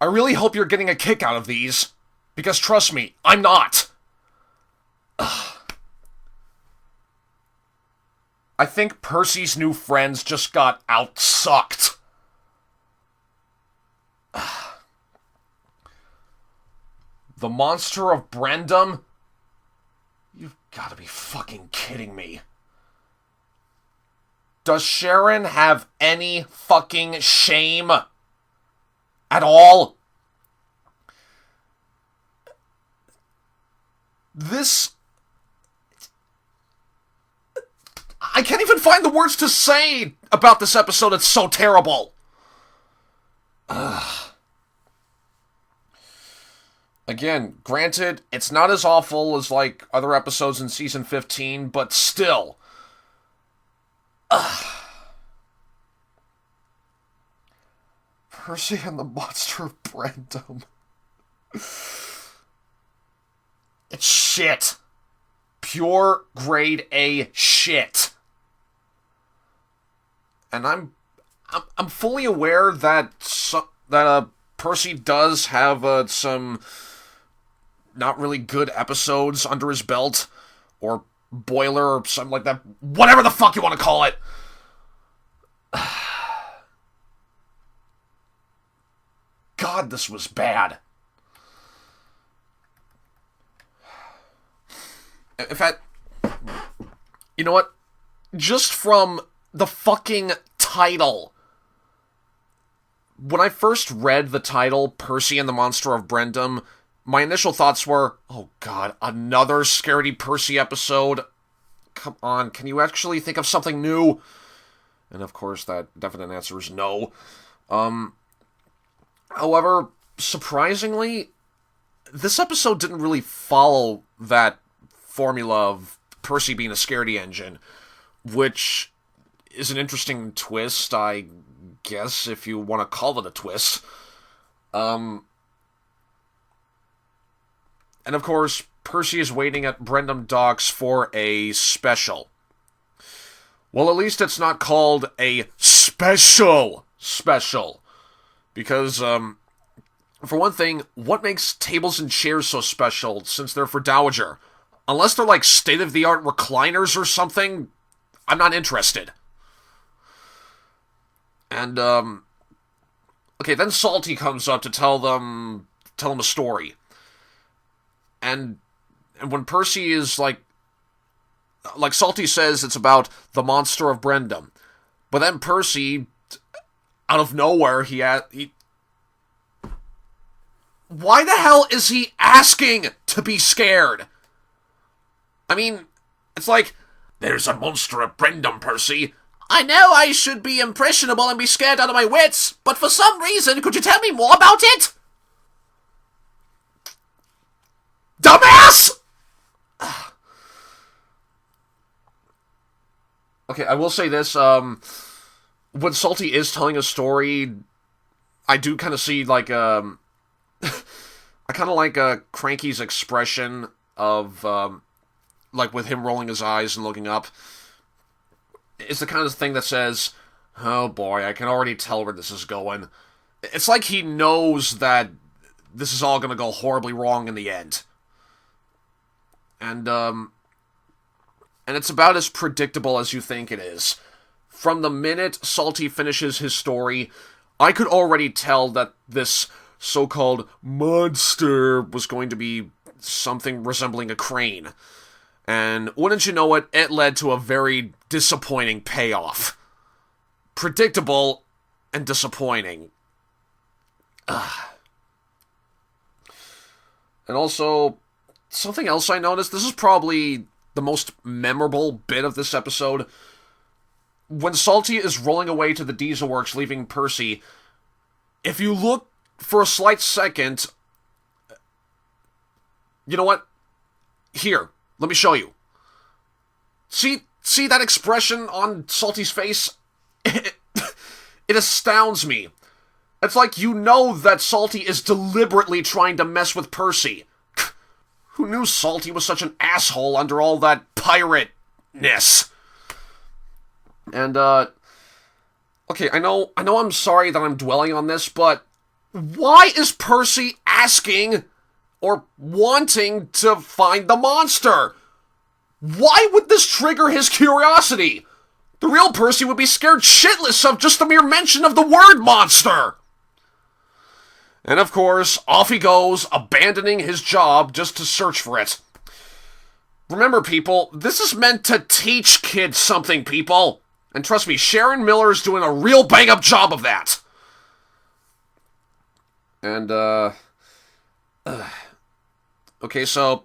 I really hope you're getting a kick out of these. Because trust me, I'm not. I think Percy's new friends just got outsucked. The monster of Brendam? You've gotta be fucking kidding me. Does Sharon have any fucking shame? At all? This... I can't even find the words to say about this episode. It's so terrible. Again, granted, it's not as awful as, like, other episodes in Season 15, but still. Percy and the Monster of Brendam. It's shit. Pure grade A shit. And I'm fully aware that Percy does have some not really good episodes under his belt, or boiler, or something like that. Whatever the fuck you want to call it. God, this was bad. In fact, you know what? Just from the fucking title. When I first read the title, Percy and the Monster of Brendam, my initial thoughts were, oh god, another Scaredy Percy episode? Come on, can you actually think of something new? And of course, that definite answer is no. However, surprisingly, this episode didn't really follow that formula of Percy being a scaredy engine, which is an interesting twist, I guess, if you want to call it a twist. And of course, Percy is waiting at Brendam Docks for a special. Well, at least it's not called a special. Because, for one thing, what makes tables and chairs so special since they're for Dowager? Unless they're like state-of-the-art recliners or something, I'm not interested. And, okay, then Salty comes up to tell them a story. And when Percy is like Salty says it's about the Monster of Brendam. But then Percy, out of nowhere, why the hell is he asking to be scared? I mean, it's like, there's a monster of Brendam, Percy. I know I should be impressionable and be scared out of my wits, but for some reason, could you tell me more about it? Dumbass! Okay, I will say this, when Salty is telling a story, I do kind of see, like, I kind of like, Cranky's expression of, like, with him rolling his eyes and looking up. It's the kind of thing that says, oh boy, I can already tell where this is going. It's like he knows that this is all gonna go horribly wrong in the end. And it's about as predictable as you think it is. From the minute Salty finishes his story, I could already tell that this so-called monster was going to be something resembling a crane. And wouldn't you know it, it led to a very disappointing payoff. Predictable and disappointing. Ugh. And also, something else I noticed, this is probably the most memorable bit of this episode. When Salty is rolling away to the Diesel Works, leaving Percy, if you look for a slight second, you know what? Here, let me show you. See that expression on Salty's face? It astounds me. It's like you know that Salty is deliberately trying to mess with Percy. Who knew Salty was such an asshole under all that pirate-ness? And, okay, I know I'm sorry that I'm dwelling on this, but why is Percy asking or wanting to find the monster? Why would this trigger his curiosity? The real Percy would be scared shitless of just the mere mention of the word monster. And of course, off he goes, abandoning his job just to search for it. Remember, people, this is meant to teach kids something, people. And trust me, Sharon Miller's doing a real bang-up job of that. And, okay, so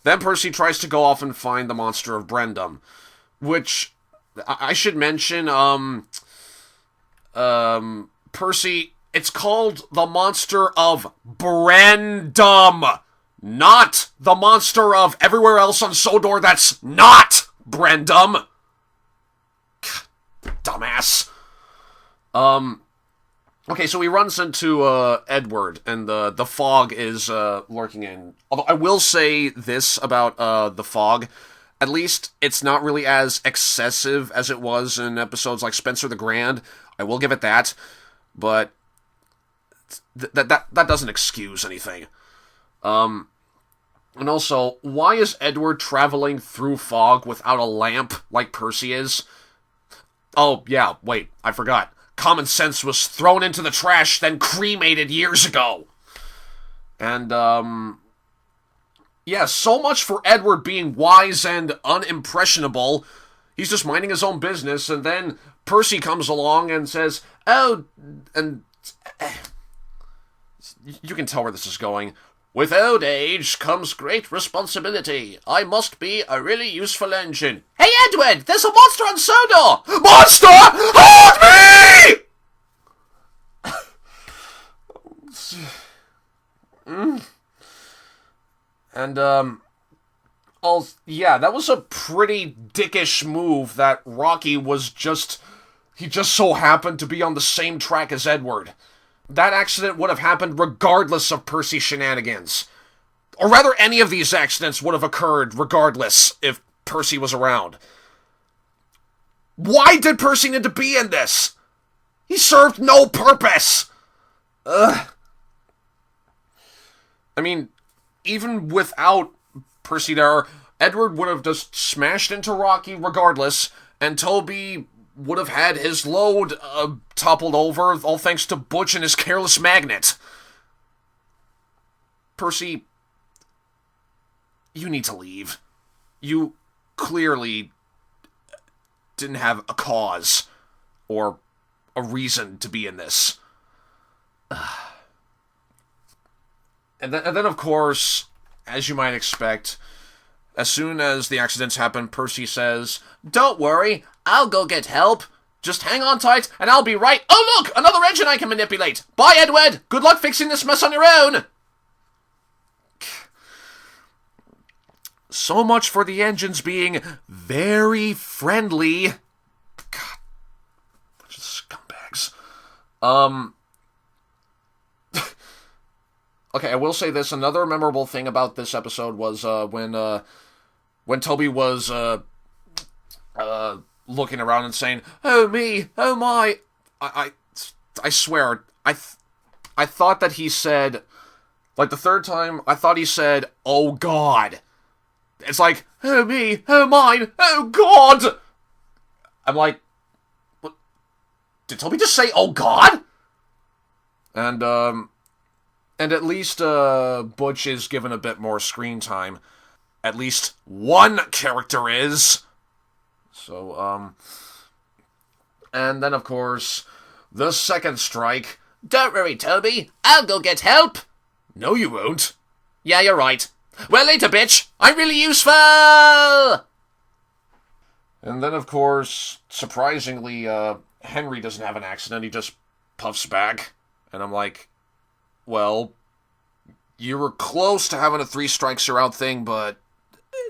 then Percy tries to go off and find the monster of Brendam, which I should mention, Percy, it's called the monster of Brendam, not the monster of everywhere else on Sodor that's not Brendam. Dumbass. Okay, so he runs into Edward, and the fog is lurking in. Although I will say this about the fog. At least it's not really as excessive as it was in episodes like Spencer the Grand. I will give it that. But that doesn't excuse anything. And also, why is Edward traveling through fog without a lamp like Percy is? Oh, yeah, wait, I forgot. Common sense was thrown into the trash, then cremated years ago. And, yeah, so much for Edward being wise and unimpressionable. He's just minding his own business, and then Percy comes along and says, oh, and you can tell where this is going. With old age comes great responsibility. I must be a really useful engine. Hey, Edward, there's a monster on Sodor! Monster! Hold me! And, yeah, that was a pretty dickish move that Rocky was he just so happened to be on the same track as Edward. That accident would have happened regardless of Percy's shenanigans. Or rather, any of these accidents would have occurred regardless if Percy was around. Why did Percy need to be in this? He served no purpose! Ugh. I mean, even without Percy there, Edward would have just smashed into Rocky regardless, and Toby would have had his load toppled over, all thanks to Butch and his careless magnet. Percy, you need to leave. You clearly didn't have a cause or a reason to be in this. And then, of course, as you might expect, as soon as the accidents happen, Percy says, "Don't worry, I'll go get help. Just hang on tight, and I'll be right." Oh, look! Another engine I can manipulate! Bye, Edward! Good luck fixing this mess on your own! So much for the engines being very friendly. God. Bunch of scumbags. Okay, I will say this. Another memorable thing about this episode was when Toby was looking around and saying, "Oh me, oh my." I swear, I thought that he said, like the third time, I thought he said, "Oh God." It's like, "Oh me, oh mine, oh God." I'm like, what? Did Toby just say, "Oh God"? And at least Butch is given a bit more screen time. At least one character is. So, and then, of course, the second strike. "Don't worry, Toby. I'll go get help." "No, you won't." "Yeah, you're right. Well, later, bitch. I'm really useful." And then, of course, surprisingly, Henry doesn't have an accident. He just puffs back. And I'm like, well, you were close to having a 3 strikes you're out thing, but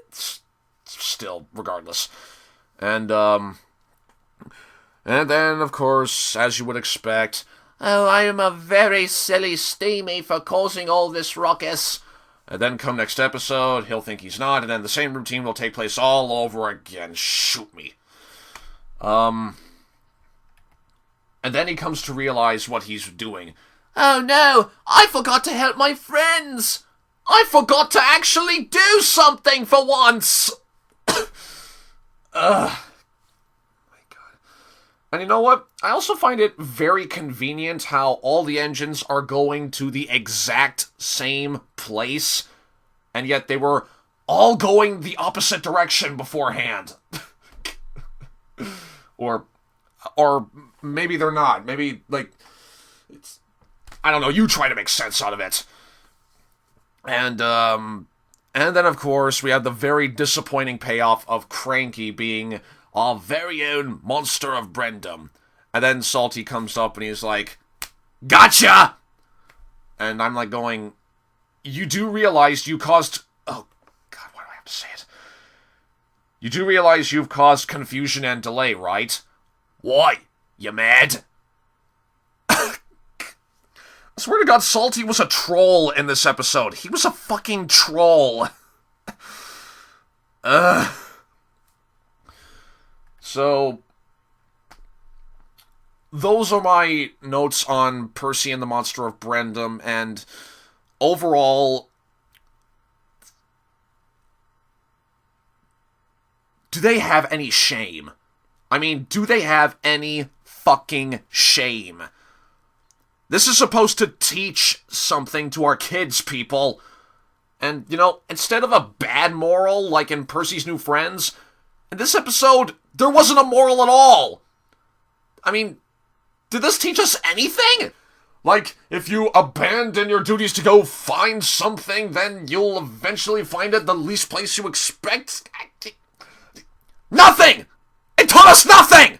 it's still, regardless. And then, of course, as you would expect, "Oh, I am a very silly Steamy for causing all this ruckus." And then come next episode, he'll think he's not, and then the same routine will take place all over again. Shoot me. And then he comes to realize what he's doing. Oh no, I forgot to help my friends! I forgot to actually do something for once! Ugh. My God. And you know what? I also find it very convenient how all the engines are going to the exact same place, and yet they were all going the opposite direction beforehand. Or maybe they're not. Maybe, like, it's, I don't know, you try to make sense out of it. And then, of course, we have the very disappointing payoff of Cranky being our very own monster of Brendam. And then Salty comes up and he's like, "Gotcha!" And I'm like going, you do realize you caused... Oh, God, why do I have to say it? You do realize you've caused confusion and delay, right? Why? You mad? I swear to God, Salty was a troll in this episode. He was a fucking troll. So, those are my notes on Percy and the Monster of Brendam, and overall, do they have any shame? I mean, do they have any fucking shame? This is supposed to teach something to our kids, people. And, you know, instead of a bad moral, like in Percy's New Friends, in this episode, there wasn't a moral at all. I mean, did this teach us anything? Like, if you abandon your duties to go find something, then you'll eventually find it the least place you expect? Nothing! It taught us nothing!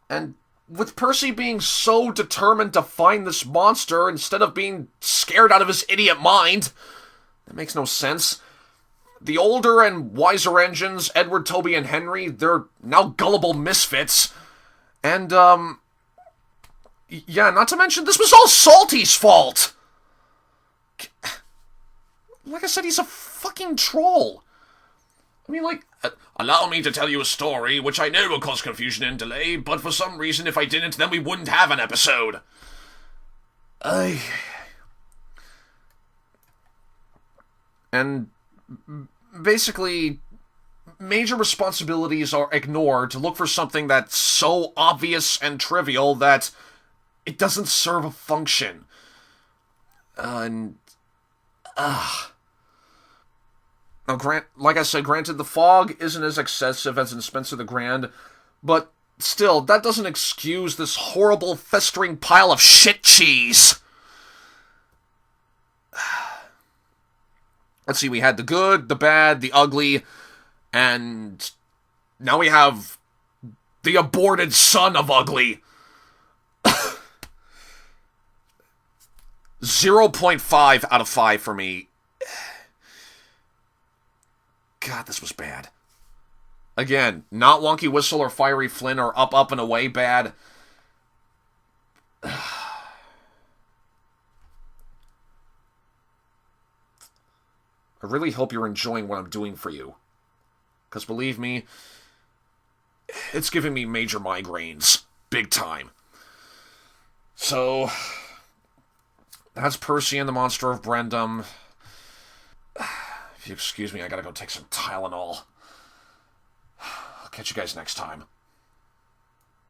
And with Percy being so determined to find this monster instead of being scared out of his idiot mind, that makes no sense. The older and wiser engines, Edward, Toby, and Henry, they're now gullible misfits. And, yeah, not to mention, this was all Salty's fault! Like I said, he's a fucking troll. I mean, like, allow me to tell you a story, which I know will cause confusion and delay, but for some reason, if I didn't, then we wouldn't have an episode. And basically, major responsibilities are ignored to look for something that's so obvious and trivial that it doesn't serve a function. Now, like I said, granted, the fog isn't as excessive as in Spencer the Grand, but still, that doesn't excuse this horrible, festering pile of shit cheese. Let's see, we had the good, the bad, the ugly, and now we have the aborted son of ugly. 0.5 out of 5 for me. God, this was bad. Again, not Wonky Whistle or Fiery Flynn or Up, Up, and Away bad. I really hope you're enjoying what I'm doing for you. Because believe me, it's giving me major migraines. Big time. So, that's Percy and the Monster of Brendam. If you excuse me, I gotta go take some Tylenol. I'll catch you guys next time.